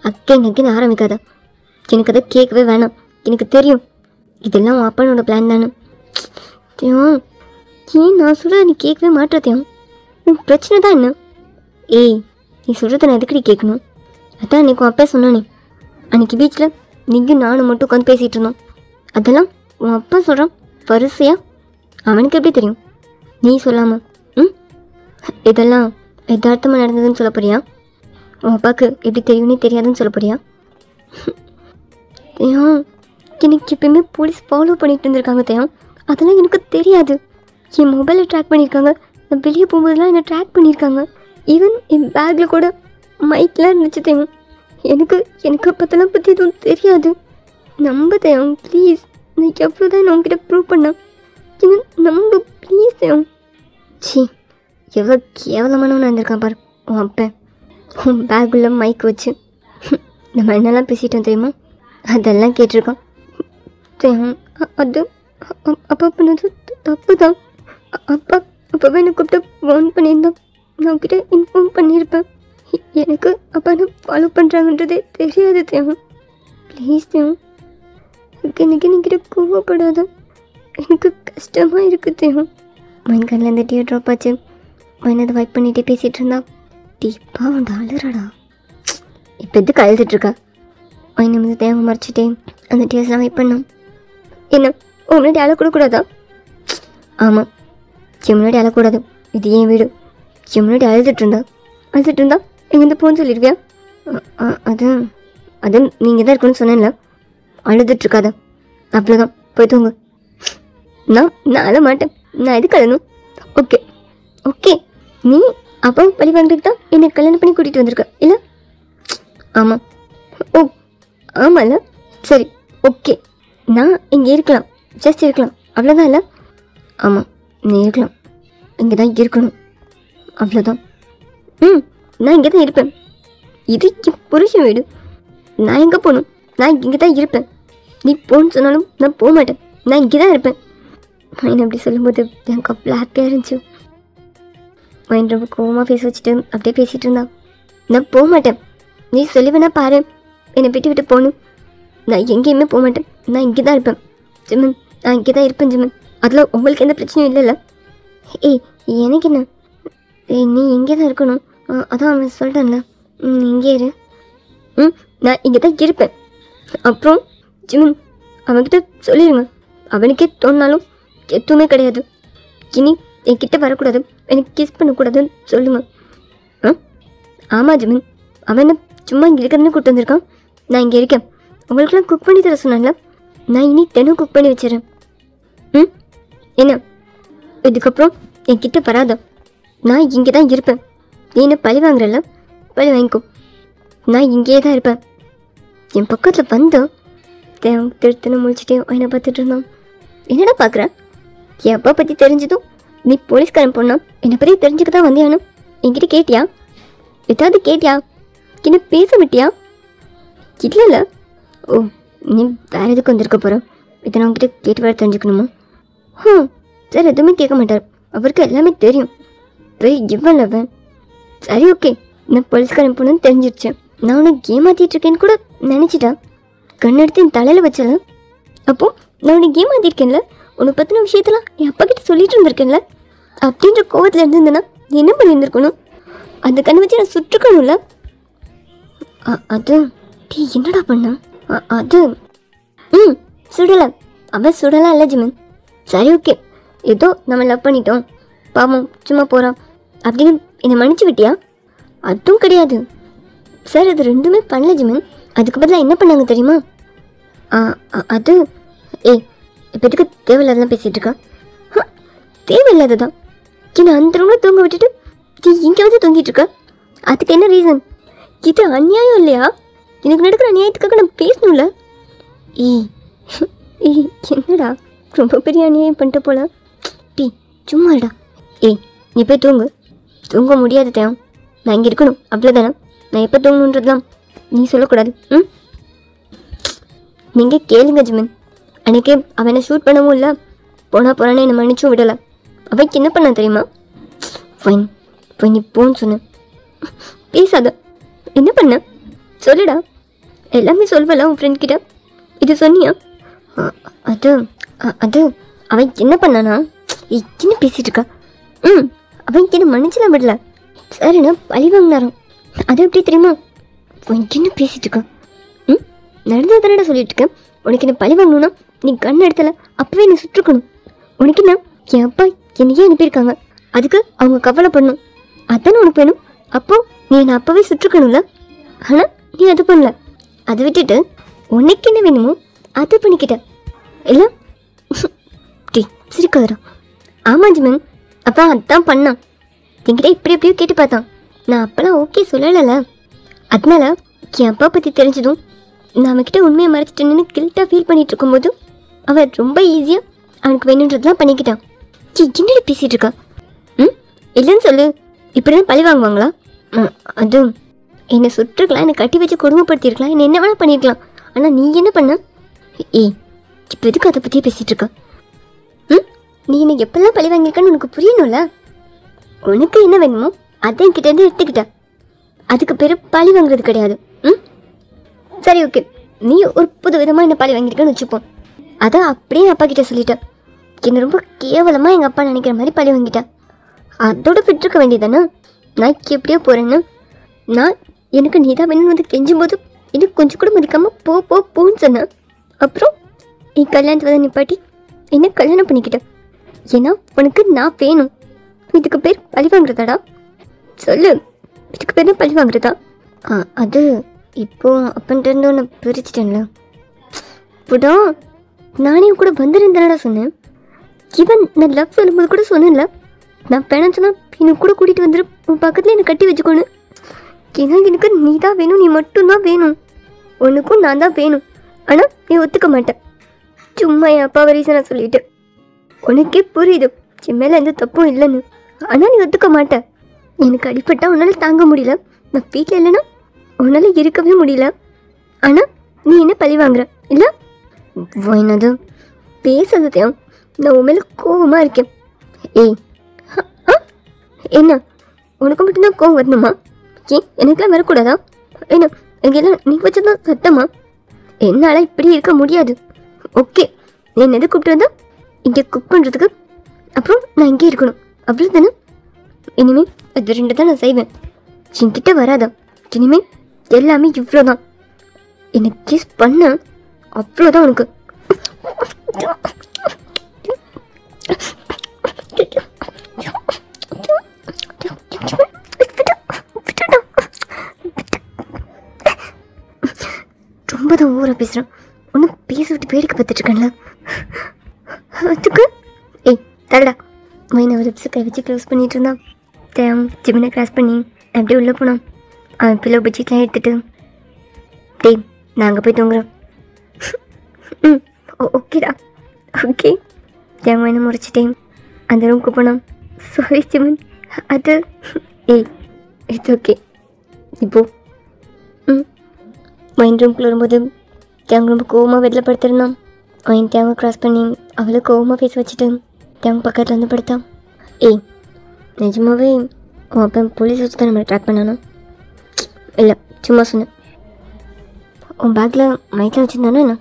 அக்கேன்னு ஆரம்பிக்காத. எனக்கு அதை கேட்கவே வேணாம். எனக்கு தெரியும் இதெல்லாம் உன் அப்பனோட பிளான் தானே. தேவம் ஏன் நான் சொல்கிறத நீ கேட்கவே மாட்டேன். உன் பிரச்சனை தான் என்ன? ஏய், நீ சொல்கிறத நான் எதுக்கடி கேட்கணும்? அதான் அன்றைக்கி உன் அப்பா சொன்னானே, அன்றைக்கி பீச்சில் நீங்கள் நானும் மட்டும் உட்காந்து பேசிகிட்டு இருந்தோம். அதெல்லாம் உன் அப்பா சொல்கிறான் வரிசையா. அவனுக்கு எப்படி தெரியும் நீ சொல்லாமல்? இதெல்லாம் யதார்த்தமாக நடந்ததுன்னு சொல்ல போறியா? உன் அப்பாவுக்கு எப்படி தெரியும்னே தெரியாதுன்னு சொல்ல போறியா? தேவம், எனக்கு எப்பயுமே போலீஸ் ஃபாலோ பண்ணிட்டு இருந்திருக்காங்க தேவம். அதெல்லாம் எனக்கு தெரியாது. என் மொபைலை ட்ராக் பண்ணியிருக்காங்க. நான் வெளியே போகும்போதெல்லாம் என்னை ட்ராக் பண்ணியிருக்காங்க. ஈவன் என் பேக்கில் கூட மைக்லாம் இருந்துச்சு தேவம். எனக்கு அப்போதெல்லாம் பற்றி எதுவும் தெரியாது. நம்ப தேவம் ப்ளீஸ். நான் எவ்வளோ தான் நான் உங்ககிட்ட ப்ரூவ் பண்ணேன். நம்ப ப்ளீஸ் தேவம். சி, எவ்வளோ கேவலமானவனாக இருந்திருக்கான் பாரு உன் அப்போ. உன் பேக்குள்ள மைக் வச்சு நம்ம என்னெல்லாம் பேசிட்டோம் தெரியுமா? அதெல்லாம் கேட்டிருக்கான். அது அப்பா பண்ணது தப்பு தான். அப்போவே என்னை கூப்பிட்டு வார்ன் பண்ணியிருந்தான். நான் உங்ககிட்ட இன்ஃபார்ம் பண்ணியிருப்பேன். எனக்கு அப்பா என்ன ஃபாலோ பண்ணுறாங்கன்றதே தெரியாது தேவம். ப்ளீஸ் தேவம், எனக்கு நீங்கிட்ட கோவப்படாத. எனக்கு கஷ்டமாக இருக்குது தேவம். மைன் கண்ணில் இந்த டியர் ட்ராப் ஆச்சு. மைன் அதை வைப் பண்ணிகிட்டே பேசிகிட்டு இருந்தா. டீப்பாக உண்டு அழுறாடா. இப்போ எதுக்கு அழுதுட்ருக்கா? மைன் வந்து தேவை மறைச்சிட்டே அந்த டியர்ஸ்லாம் வைப் பண்ணோம். என்ன உன் முன்னாடி அழக்கூடாதா? ஆமாம், என் முன்னாடி அழக்கூடாது. இது ஏன் வீடு. என் முன்னாடி அழுதுட்டு இருந்தா எங்கேருந்து போன்னு சொல்லிடுவியா? அது நீங்கள் தான் இருக்கணும்னு சொன்னேன்ல. அழுதுட்ருக்காத, அவ்வளோதான். போய் தூங்க. நான் அழ மாட்டேன். நான் எதுக்கு அழணும்? ஓகே நீ அப்பாவை பழி வாங்குறதுக்கு தான் என்னை கல்யாணம் பண்ணி கூட்டிகிட்டு வந்திருக்க இல்லை? ஆமாம். ஓ ஆமாம்ல, சரி ஓகே. நான் இங்கே இருக்கலாம், ஜஸ்ட் இருக்கலாம், அவ்வளோதான் இல்லை? ஆமாம், நீ இருக்கலாம், இங்கே தான் இருக்கணும், அவ்வளோதான். நான் இங்கே தான் இருப்பேன். இது என் புருஷன் வீடு. நான் எங்கே போகணும்? நான் இங்கே தான் இருப்பேன். நீ போன்னு சொன்னாலும் நான் போக மாட்டேன். நான் இங்கே தான் இருப்பேன். மைன் அப்படி சொல்லும்போது எனக்கு அவ்வளோ ஹாப்பியாக இருந்துச்சு. மைன் ரொம்ப கோவமாக ஃபேஸ் வச்சுட்டு அப்படியே பேசிகிட்டு இருந்தான். நான் போக மாட்டேன். நீ சொல்லி வேணா பாரு, என்னை விட்டு போகணும். நான் எங்கேயுமே போக மாட்டேன். நான் இங்கே தான் இருப்பேன் ஜிமன். நான் இங்கே தான் இருப்பேன் ஜிமன். அதில் உங்களுக்கு எந்த பிரச்சனையும் இல்லைல்ல? ஏய் எனக்கு என்ன? நீ இங்கே தான் இருக்கணும். அதான் அவன் சொல்கிறேன்ல, நீ இங்கே இரு. நான் இங்கே தான் இருப்பேன். அப்புறம் ஜிமன் அவன்கிட்ட சொல்லிடுங்க. அவனுக்கே தோணாலும் எதுவுமே கிடையாது. இனி என்கிட்ட வரக்கூடாது, எனக்கு கிஸ் பண்ணக்கூடாதுன்னு சொல்லுங்க. ஆமாம் ஜிமன், அவன் என்ன சும்மா இங்கே இருக்கிறதுன்னு கூப்பிட்டு வந்திருக்கான். நான் இங்கே இருக்கேன். உங்களுக்குலாம் குக் பண்ணி தர சொன்னான்ல, நான் இனி தினம் குக் பண்ணி வச்சிடறேன். என்ன இதுக்கப்புறம் என்கிட்ட வராத. நான் இங்கே தான் இருப்பேன். நீ என்ன பழி வாங்குறல, பழி வாங்கிக்கோ. நான் இங்கேயே தான் இருப்பேன். என் பக்கத்தில் வந்தோம் திருத்தனை முழிச்சிட்டே என்ன பார்த்துட்டு இருந்தான். என்னடா பார்க்குறேன்? என் அப்பா பற்றி தெரிஞ்சதும் நீ போலீஸ்காரன் பொண்ணா என்னை பற்றி தெரிஞ்சுக்க தான் வந்தியானு என்கிட்ட கேட்டியா? ஏதாவது கேட்டியா? என்ன பேச விட்டியா? இல்லைல்ல. ஓ, நீ வேறு எதுக்கு வந்திருக்க போகிற? இதை நான் உங்ககிட்ட கேட்டு வேறு தெரிஞ்சுக்கணுமா? சார் எதுவுமே கேட்க மாட்டார். அவருக்கு எல்லாமே தெரியும். வெரி இவன் அவன். சரி ஓகே, நான் போலீஸ்காரன் பொண்ணுன்னு தெரிஞ்சிருச்சேன். நான் உனக்கு ஏமாற்றிட்டு இருக்கேன்னு கூட நினச்சிட்டேன். கண்ணெடுத்து என் தலையில் வச்சல. அப்போது நான் உனக்கு ஏமாற்றிருக்கேன்ல, உன்னை பற்றின விஷயத்தெல்லாம் என் அப்பா கிட்ட சொல்லிட்டு இருந்திருக்கேன்ல. அப்படின்ற கோவத்தில் இருந்திருந்தேன்னா நீ என்ன பண்ணியிருந்திருக்கணும்? அந்த கண்ணை வச்சு நான் சுட்டுக்கணும்ல. அது டீ என்னடா பண்ண? அது சுடலை. அவன் சுடலாம் இல்லை ஜிமன். சரி ஓகே, ஏதோ நம்ம லவ் பண்ணிட்டோம், பாவம் சும்மா போகிறான் அப்படின்னு என்னை மன்னிச்சு விட்டியா? அதுவும் கிடையாது சார், அது ரெண்டுமே பண்ணல ஜிமன். அதுக்கு பதிலாக என்ன பண்ணாங்க தெரியுமா? அது இப்போ எதுக்கு தேவையில்லாதான் பேசிகிட்டு இருக்கா? தேவையில்லாத தான். என்னை அந்த ரூமில் தூங்க விட்டுட்டு இங்கே வந்து தூங்கிட்டு இருக்கா. அதுக்கு என்ன ரீசன்? இது அநியாயம் இல்லையா? எனக்கு நடக்கிற அநியாயத்துக்காக நான் பேசணும்ல. என்னடா ரொம்ப பெரிய அநியாயம் பண்ணிட்ட போல. சும்மாடா. நீ போய் தூங்கு. தூங்க முடியாது தேவம், நான் இங்கே இருக்கணும் அவ்வளோதானே. நான் எப்போ தூங்கணுன்றதுலாம் நீ சொல்லக்கூடாது. நீங்கள் கேளுங்க ஜிமன். அன்றைக்கே அவனை ஷூட் பண்ணவும் இல்லை, போனான்னு என்னை மன்னிச்சும் விடலை. அவனுக்கு என்ன பண்ண தெரியுமா? ஃபைன் நீ போன்னு சொன்ன. பேசாத. என்ன பண்ண சொல்லுடா. எல்லாமே சொல்வல உன் ஃப்ரெண்ட் கிட்ட. இது சொன்னியா? அது அது அவன் என்ன பண்ணானா? என்ன பேசிகிட்டு இருக்கா? அவனுக்கு என்ன மன்னிச்சுலாம் விடல சார், என்ன பழி வாங்கினாராம். அது எப்படி தெரியுமா? உனக்கு என்ன பேசிகிட்டு இருக்கா? நடந்தது தானடா சொல்லிட்டு இருக்கேன். உனக்கு என்ன பழி வாங்கணும்னா நீ கண் எடுத்தல அப்பவே நீ சுற்றுக்கணும். உனக்கு என்ன, என் அப்பா என்னையே அனுப்பியிருக்காங்க, அதுக்கு அவங்க கவலைப்படணும், அதானே உனக்கு வேணும். அப்போ நீ என்னை அப்போவே சுற்றுக்கணும்ல. ஆனால் நீ அது பண்ணல. அதை விட்டுட்டு உனக்கு என்ன வேணுமோ அதை பண்ணிக்கிட்ட இல்லை. சிரிக்காதரா. ஆமாம் ஜிமன், அப்போ அதான் பண்ணான். என்கிட்ட இப்படி எப்படியோ கேட்டு பார்த்தான். நான் அப்போலாம் ஓகே சொல்லலை. அதனால என் அப்பா பற்றி தெரிஞ்சதும் நான் அவன்கிட்ட உண்மையை மறைச்சிட்டேன்னு கில்ட்டாக ஃபீல் பண்ணிகிட்டு இருக்கும்போது அவன் ரொம்ப ஈஸியாக அவனுக்கு வேணுன்றதுலாம் பண்ணிக்கிட்டான். என்னடி பேசிகிட்டு இருக்கா? இல்லைன்னு சொல்லு. இப்படி தான் பழி வாங்குவாங்களா? அது என்னை சுற்றுக்கலாம், என்னை கட்டி வச்சு கொடுமைப்படுத்தியிருக்கலாம், என்னை என்ன வேணால் பண்ணியிருக்கலாம். ஆனால் நீ என்ன பண்ண? இப்போ எதுக்கு அதை பற்றியே பேசிகிட்டு இருக்கா? நீ என்னை எப்போல்லாம் பழி வாங்கியிருக்கான்னு உனக்கு புரியணும்ல. உனக்கு என்ன வேணுமோ அதை என்கிட்டேருந்து எடுத்துக்கிட்ட. அதுக்கு பேர் பழி வாங்குறது கிடையாது. சரி ஓகே, நீ ஒரு புது விதமாக என்ன பழி வாங்கியிருக்கன்னு வச்சுப்போம். அதான் அப்படியே அப்பா கிட்டே சொல்லிட்டேன். என்னை ரொம்ப கேவலமாக எங்கள் அப்பா நினைக்கிற மாதிரி பழி வாங்கிட்டேன். அதோட விட்டுருக்க வேண்டியதானே. நான் எப்படியோ போகிறேன்னு நான் எனக்கு நீ தான் வேணும்னு வந்து கெஞ்சும் போது எனக்கு கொஞ்சம் கூட மதிக்காமல் போன்னு சொன்னேன். அப்புறம் என் கல்யாணத்தை வந்து நிப்பாட்டி என்ன கல்யாணம் பண்ணிக்கிட்டேன். ஏன்னா உனக்கு நான் வேணும். இதுக்கு பேர் பழி வாங்குறதாடா? சொல்லு, இதுக்கு பேர் தான் பழி வாங்குறதா? அது இப்போ அப்பன்ட்டு ஒன்று பிரிச்சுட்டேன்ல. இப்போடா நானே கூட வந்துருந்தேனடா சொன்னேன். ஈவன் நான் லவ் சொல்லும்போது கூட சொன்னேன்ல, நான் வேணான்னு சொன்னால் என்னை கூட கூட்டிகிட்டு வந்துடு, உன் பக்கத்தில் என்னை கட்டி வச்சுக்கோன்னு. ஏன்னா எனக்கு நீ தான் வேணும், நீ மட்டும்தான் வேணும், உனக்கும் நான் தான் வேணும். ஆனால் நீ ஒத்துக்க மாட்டேன். சும்மா என் அப்பாவை ரீசனாக சொல்லிட்டு உனக்கே புரியுது என் மேலே எந்த தப்பும் இல்லைன்னு. ஆனால் நீ ஒத்துக்க மாட்டேன். எனக்கு அடிப்பட்டால் உன்னால் தாங்க முடியல, நான் வீட்டில் இல்லைன்னா உன்னால் இருக்கவே முடியல. ஆனால் நீ என்ன பழி வாங்குற இல்லை? என்னது பேசுறதையும் நான் உன் மேலே கோபமாக இருக்கேன். என்ன உனக்கு மட்டும்தான் கோவம் வரணுமா? எனக்கெல்லாம் வரக்கூடாதா? என்ன எங்கெல்லாம் நீ வச்சதான் சத்தமா? என்னால் இப்படி இருக்க முடியாது. ஓகே, என்ன எது கூப்பிட்டு வந்தா இங்கே குக் பண்ணுறதுக்கு, அப்புறம் நான் இங்கே இருக்கணும் அவ்வளோ தானே. இனிமேல் அது ரெண்டு தான் நான் செய்வேன். என்கிட்ட வராதா. இனிமேல் எல்லாமே இவ்வளோதான். எனக்கு கிஸ் பண்ண அவ்வளோதான் உனக்கு. ரொம்ப தான் ஊரை பேசுகிறேன். ஒன்றும் பேச விட்டு வேடிக்கை பார்த்துட்டு இருக்கேன்ல. அதுக்கு தரடா மைனை லிப்ஸை கை வச்சு க்ளோஸ் பண்ணிகிட்டு இருந்தான். ஜிமினை கிராஸ் பண்ணி அப்படியே உள்ளே போனான். அவன் பிள்ளை பெட்ஷீட்லாம் எடுத்துகிட்டு நாங்கள் போய் தூங்குறோம். ஓகேடா ஓகே. மைனை முறைச்சிட்டேன். அந்த ரூமுக்கு போனான். சாரி ஜிமின், அது இட்ஸ் ஓகே. இப்போ மைன் ரூம்குள்ளே வரும்போது தேங்க ரொம்ப கோவமாக வெளில படுத்திருந்தான். மைன் தேங்க க்ராஸ் பண்ணி அவளை கோவமாக பேச வச்சுட்டு தேங்க பக்கத்தில் வந்து படுத்தான். நிஜமாவே உன் அப்போ போலீஸ் வச்சு தான் நம்மளை ட்ராக் பண்ணானா? இல்லை, சும்மா சொன்னேன். உன் பேக்கில் மைக்கில் வச்சுருந்தானே என்ன?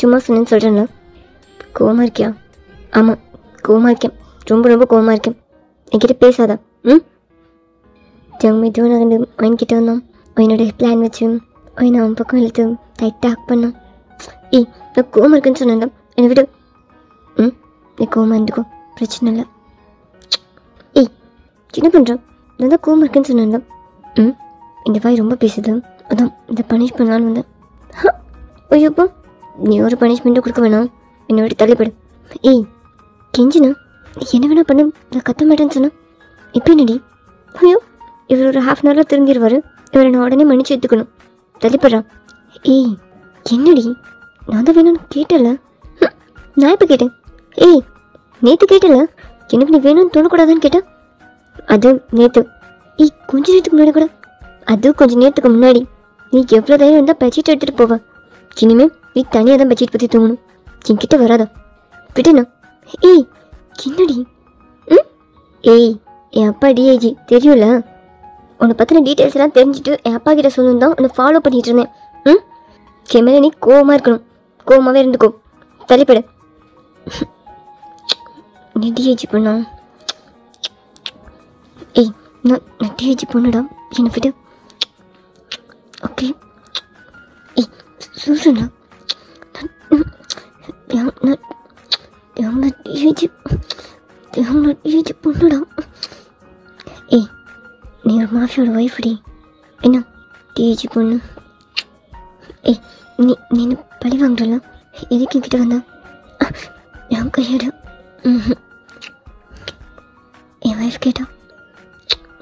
சும்மா சொன்னேன்னு சொல்கிறேன்ல. கோவமாக இருக்கியா? ஆமாம், கோவமாக இருக்கேன். ரொம்ப கோவமாக இருக்கேன். என்கிட்ட பேசாதா? தேங்க மெதுவாக நகர்ந்து மைன்கிட்ட வந்தான். என்னோட பிளான் வச்சு நான் அவன் பக்கம் இழுத்து டைட்டாக ஹக் பண்ணான். நான் கோவமாக இருக்குன்னு சொன்னேன். என்னை விட நீ கோவமாக இருந்துக்கோ, பிரச்சனை இல்லை. ஏய் என்ன பண்ணுற? நான் தான் கோவமாக இருக்கேன்னு சொன்னேன்ல. இந்த வாய் ரொம்ப பேசுது, அதான் இதை பனிஷ் பண்ணலான்னு வந்தேன். ஐயோப்பா, நீ ஒரு பனிஷ்மெண்ட்டும் கொடுக்க வேணாம், என்னை விட்டு தள்ளிப்படு. ஏய் கெஞ்சினா என்ன வேணா பண்ண, நான் கத்த மாட்டேன்னு சொன்னேன். இப்போ என்னடி? ஐயோ இவர் ஒரு ½ அன் ஹவரில் திரும்பிடுவார், இவரை நான் உடனே மன்னிச்சு எடுத்துக்கணும். தள்ளிப்படுறான். ஏய் என்னடி, நான் தான் வேணும்னு கேட்டல. நான் இப்போ கேட்டேன். ஏய் நேற்று கேட்டல, எனக்கு நீ வேணும்னு தோணக்கூடாதான்னு கேட்டேன். அது நேற்று. ஏய் கொஞ்ச நேரத்துக்கு முன்னாடி கூட. அது கொஞ்சம் நேரத்துக்கு முன்னாடி. நீ எவ்வளோ தைரியம் இருந்தால் பெட்ஷீட் எடுத்துகிட்டு போவ. இனிமேல் நீ தனியாக தான் பெட்ஷீட் பற்றி தூங்கணும், என்கிட்ட வராதா, விட்டுண்ணா. ஏய் என்னடி? ஏய் என் அப்பா டிஐஜி தெரியும்ல, உன்னை பற்றின டீட்டெயில்ஸ் எல்லாம் தெரிஞ்சுட்டு என் அப்பா கிட்ட சொல்லணும் தான் உன்னை ஃபாலோ பண்ணிட்டு இருந்தேன். கேமரா நீ கோவமாக இருக்கணும், கோவமாகவே இருந்துக்கோ. தள்ளிப்படு. நீ டிஐஜி பண்ணா? ஏய் நான் டிஐஜி பொண்ணுடா, என்னை விட்டு. ஓகே ஏய் சொல்கிறேன்டா, டிஐஜி பொண்ணுடா. ஏய் நீ ஒரு மாஃபியோட ஒய்ஃப்டி, என்ன டிஐஜி பொண்ணு? ஏய் நீ பழி வாங்குறல, எதுக்கு என்கிட்ட வந்தா? என் கையோட என் ஒய்ஃப் கேட்டா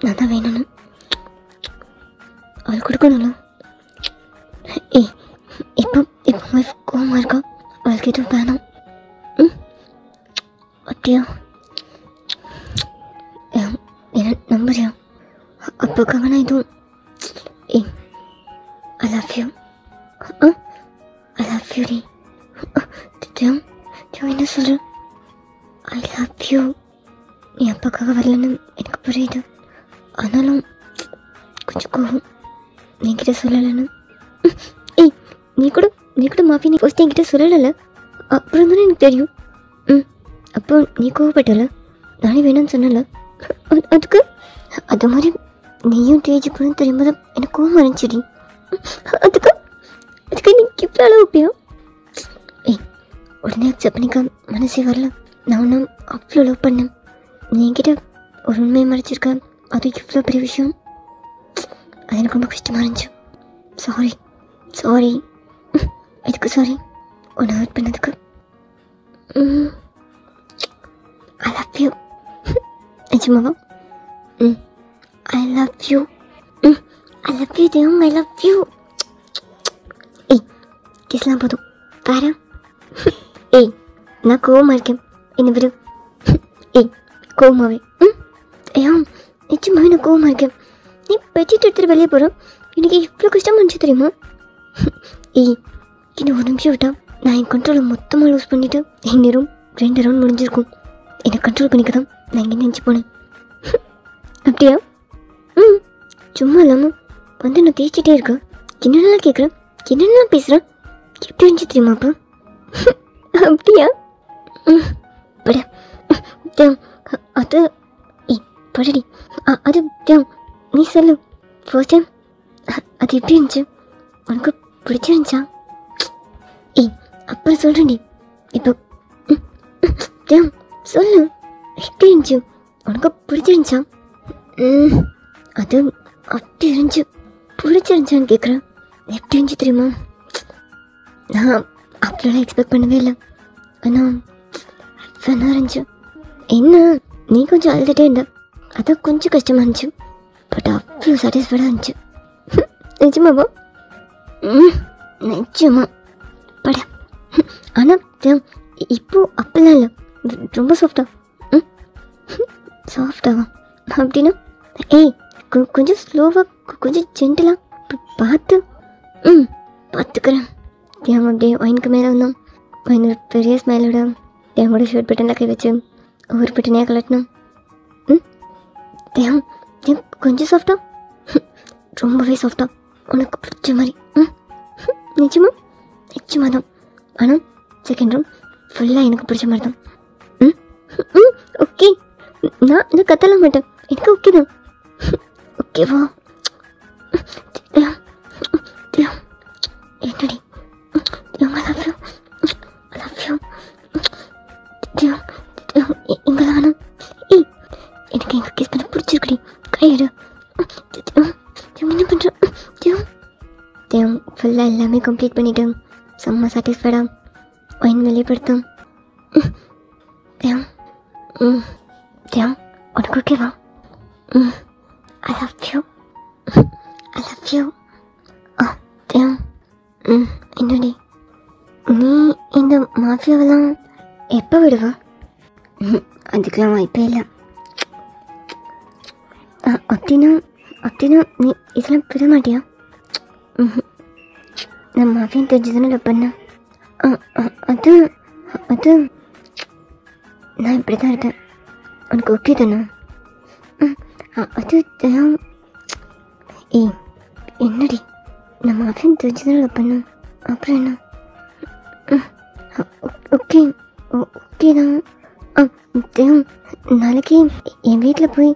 நான் தான் வேணும்னு அவள் கொடுக்கணும்ல. ஏய் இப்போ ஒய்ஃப் கோவமாக இருக்கா, அவளுக்கு எதுவும் வேணாம். அப்படியா? என்ன நம்புறியா? அப்போக்காக நான் எதுவும். Hey I love you. I love you டி. என்ன சொல்ற? I love you. நீ அப்பாக்காக வரலன்னு எனக்கு புரியுது, ஆனாலும் கொஞ்சம் கோவம் என்கிட்ட சொல்லலைன்னு. ஏய் நீ கூட மாஃபி நீ ஃபர்ஸ்ட் என்கிட்ட சொல்லலை, அப்புறம் தானே எனக்கு தெரியும். அப்போ நீ கோவப்பட்டல, நானே வேணான்னு சொன்னல. அதுக்கு அது மாதிரி நீயும் டிஐஜி பொண்ணு தெரியும்போது எனக்கு கோவம் இருந்துச்சுடி. அதுக்கு நீ இவ்வளோ அளவு வைப்பியா? ஏய் உடனே அக்செப்ட் பண்ணிக்க மனசே வரல. நான் ஒன்றும் அவ்வளோ லவ் பண்ணேன், நீ என்கிட்ட ஒரு உண்மையை மறைச்சிருக்க, அது இவ்வளோ பெரிய விஷயம். அது எனக்கு ரொம்ப கஷ்டமாக இருந்துச்சு. சாரி. எதுக்கு சாரி? உன்னை ஹர்ட் பண்ணதுக்கு. I love you. நிஜமாவா? I love you. I love you Devam, I love you. ஏய் கிஸ்லாம் போதும் வேற. ஏய் நான் கோவமாக இருக்கேன், என்ன விடு. ஏய் கோவமாவே? ஐயா நிச்சயமாவே நான் கோவமாக இருக்கேன். நீ பெட்ஷீட் எடுத்துகிட்டு வெளியே போகிறோம், எனக்கு இவ்வளோ கஷ்டமாக இருந்துச்சு தெரியுமா? ஏய் இன்னும் ஒரு நிமிஷம் விட்டா நான் என் கண்ட்ரோலை மொத்தமாக லூஸ் பண்ணிவிட்டு என் நேரம் 2 ரவுண்ட் முடிஞ்சிருக்கும். என்னை கண்ட்ரோல் பண்ணிக்க தான் நான் இங்கே நினச்சி போனேன். அப்படியா? சும்மா இல்லாமல் வந்து நான் தேய்ச்சிட்டே இருக்கேன், என்னென்னலாம் கேட்குறேன், என்னென்னலாம் பேசுகிறேன், எப்படி இருந்துச்சு தெரியுமா அப்போ? அப்படியா? பட அது படடி, அது நீ சொல்லு. ஃபர்ஸ்ட் டைம் அது எப்படி இருந்துச்சு, உனக்கு பிடிச்சிருந்துச்சா? ஏய் அப்புறம் சொல்கிறேன்டி, இப்போ சொல்லு எப்படி இருந்துச்சு, உனக்கு பிடிச்சிருந்துச்சா? அது அப்படி இருந்துச்சு, பிடிச்சிருந்துச்சான்னு கேட்குறேன். எப்படி இருந்துச்சு தெரியுமா? நான் அப்படிலாம் எக்ஸ்பெக்ட் பண்ணவே இல்லை, ஆனால் ஃபன்னாக இருந்துச்சு. என்ன நீ கொஞ்சம் அழுதுகிட்டே இருந்த, அதான் கொஞ்சம் கஷ்டமாக இருந்துச்சு, பட் அவ்வளோ சாட்டிஸ்ஃபைடாக இருந்துச்சு. நிஜமாவா? நிஜமா பட. ஆனால் இப்போ அப்பெல்லாம் இல்லை, ரொம்ப சாஃப்டாவா அப்படின்னா? ஏய் கொஞ்சம் ஸ்லோவாக, கொஞ்சம் ஜென்டலாக பார்த்து. பார்த்துக்கிறேன். தேவன் அப்படியே ஒயினுக்கு மேலே வந்தோம், ஒயின் ஒரு பெரிய ஸ்மைலோட தேவோட ஷர்ட் பட்டனில் கை வச்சு ஒவ்வொரு பட்டனையாக கலட்டினோம். தேவன் கொஞ்சம் சாஃப்டா, ரொம்பவே சாஃப்டா, உனக்கு பிடிச்ச மாதிரி. நிச்சயமாக தான். ஆனால் செகண்ட் ரவுண்ட் ஃபுல்லாக எனக்கு பிடிச்ச மாதிரி தான். ஓகே நான் கத்தலாம் மாட்டேன், எனக்கு ஓகே தான். ஓகேவா? என்னடி? I love you. கையிடு. என்ன பண்ணுற? தேவ் ஃபுல்லாக எல்லாமே கம்ப்ளீட் பண்ணிவிட்டு செம்ம சாட்டிஸ்ஃபைடாக ஒயின் வெளியே படுத்தோம். தேவ் தேவ் உனக்கு ஓகேவா? I love you. I love you. Dev என்னடி நீ இந்த மாஃபியாவெல்லாம் எப்போ விடுவா? அதுக்கெல்லாம் வாய்ப்பே இல்லை. அப்படின்னா நீ இதெல்லாம் விட மாட்டியா? நான் மாஃபியான்னு தெரிஞ்சதுன்னு லவ் பண்ணேன். அது அது நான் இப்படி தான் இருக்கேன். உனக்கு ஓகே தானே? அது ஏய் என்னடி நான் மாஃபியான்னு தெரிஞ்சதுன்னு லவ் பண்ணேன். அப்புறம் என்ன? ஓகே ஓகே தான். நாளைக்கு என் வீட்டில் போய்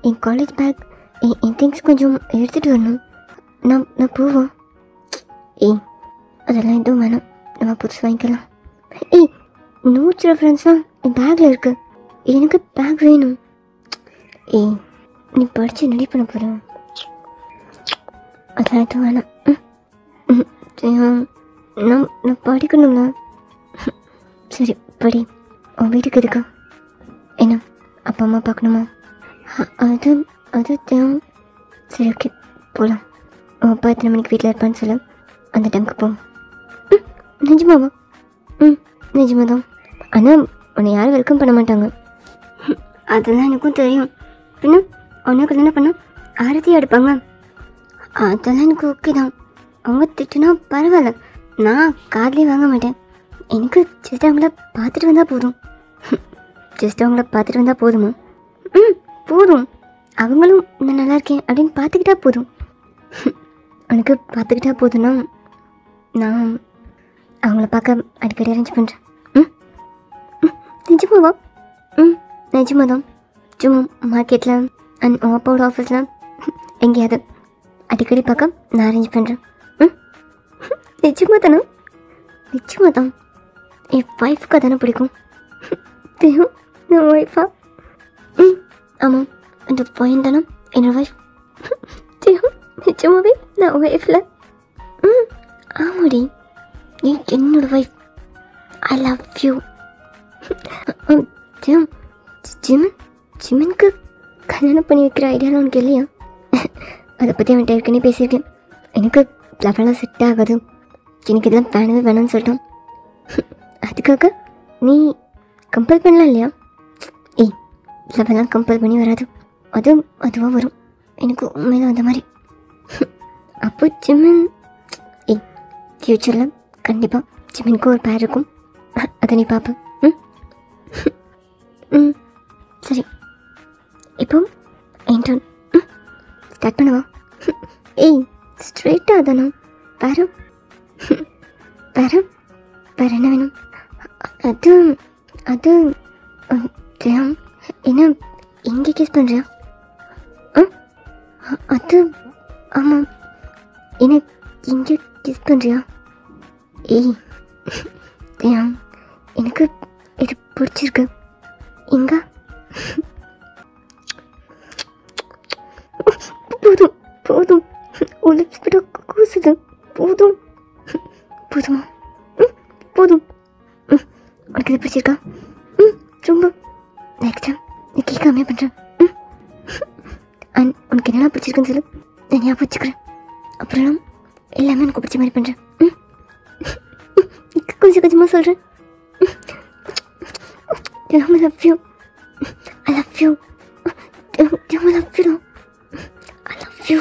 என் காலேஜ் பேக் என் திங்ஸ் கொஞ்சம் எடுத்துகிட்டு வரணும். நான் போவோம். ஏய் அதெல்லாம் எதுவும் வேணாம், நம்ம புதுசு வாங்கிக்கலாம். ஏய் நோட்ஸ் ரெஃபரன்ஸ்லாம் என் பேக்கில் இருக்குது, எனக்கு பேக் வேணும். ஏய் நீ படித்து ரெடி பண்ண போகிற, அதெல்லாம் எதுவும் வேணாம். நான் படிக்கணும்ல. சரி படி. உன் வீட்டுக்கு இருக்கா என்ன? அப்பா அம்மா பார்க்கணுமா? அது அது சரி ஓகே போகலாம். உன் அப்பா எத்தனை மணிக்கு வீட்டில் இருப்பான்னு சொல்லு, அந்த டைமுக்கு போ. நிஜமாவா? நிஜமாக தான். ஆனால் உன்னை யாரும் வெல்கம் பண்ண மாட்டாங்க. அதெல்லாம் எனக்கும் தெரியும். பின்ன உன்னை கல்யாணம் பண்ணால் ஆரத்தி எடுப்பாங்க. அதெல்லாம் எனக்கு ஓகே தான். அவங்க திட்டுனா பரவாயில்ல, நான் காதலே வாங்க மாட்டேன். எனக்கு ஜஸ்ட் அவங்கள பார்த்துட்டு வந்தால் போதும். ஜஸ்ட் அவங்கள பார்த்துட்டு வந்தால் போதுமா? போதும். அவங்களும் நான் நல்லா இருக்கேன் அப்படின்னு பார்த்துக்கிட்டா போதும். உனக்கு பார்த்துக்கிட்டா போதும்னா நான் அவங்கள பார்க்க அடிக்கடி அரேஞ்ச் பண்ணுறேன். நிஜமாவா? நிஜமாக தான். சும்மா மார்க்கெட்டில் அண்ட் அப்பாவோட ஆஃபீஸில் எங்கேயாவது அடிக்கடி பார்க்க நான் அரேஞ்ச் பண்ணுறேன். நிஜமாக தானே? நிச்சயமாக தான். என் ஒய்ஃப்க்கு தானே பிடிக்கும். தெரியும் நான் ஒய்ஃபா? ஆமாம், அந்த பையன் தானே என்னோட ஒய்ஃப். தெரியும் நிஜமாவே நான் ஒய்ஃபில். ஆமாடி நீ என்னோட ஒய்ஃப். I love you. ஜிமனுக்கு கல்யாணம் பண்ணி வைக்கிற ஐடியாவில் உனக்கு இல்லையா? அதை பற்றி அவன்கிட்ட ஏற்கனவே பேசியிருக்கேன். எனக்கு லெவலாம் செட் ஆகாது, எனக்கு இதெல்லாம் வேணவே வேணாம்னு சொல்லிட்டான். அதுக்காக நீ கம்பல் பண்ணலாம் இல்லையா? ஏய் லெவலாம் கம்பல் பண்ணி வராது, அதுவாக வரும். எனக்கு உண்மையில அந்த மாதிரி. அப்போ ஜிமன் ஏய் ஃப்யூச்சரில் கண்டிப்பாக ஜிமனுக்கு ஒரு பேர் இருக்கும், அதை நீ பார்ப்ப. சரி இப்போ என்ட்ரன் ஸ்டார்ட் பண்ணவா? ஏய் ஸ்ட்ரெயிட்டாக தானே. வேறு வேறு வேறு என்ன வேணும்? அது அது என்ன எங்கே கிஸ் பண்ணுறியா? அது ஆமாம், என்ன இங்கே கிஸ் பண்ணுறியா? ஏய் எனக்கு இது பிடிச்சிருக்கு. இங்க போதும் போதும், உள்ள கூசுது. போதும் போதுமா? போதும். உனக்கு இது பிடிச்சிருக்கா? ரொம்ப. நெக்ஸ்ட் டைம் நீ கேட்காமே பண்ணுறேன். அண்ட் உனக்கு என்னென்ன பிடிச்சிருக்குன்னு சொல்லு, நான் ஞாபகம் வச்சுக்கிறேன். அப்புறம் எல்லாமே எனக்கு பிடிச்ச மாதிரி பண்ணுறேன். கொஞ்சம் கொஞ்சமாக சொல்கிறேன். I love you. I love you. I love you. I love you.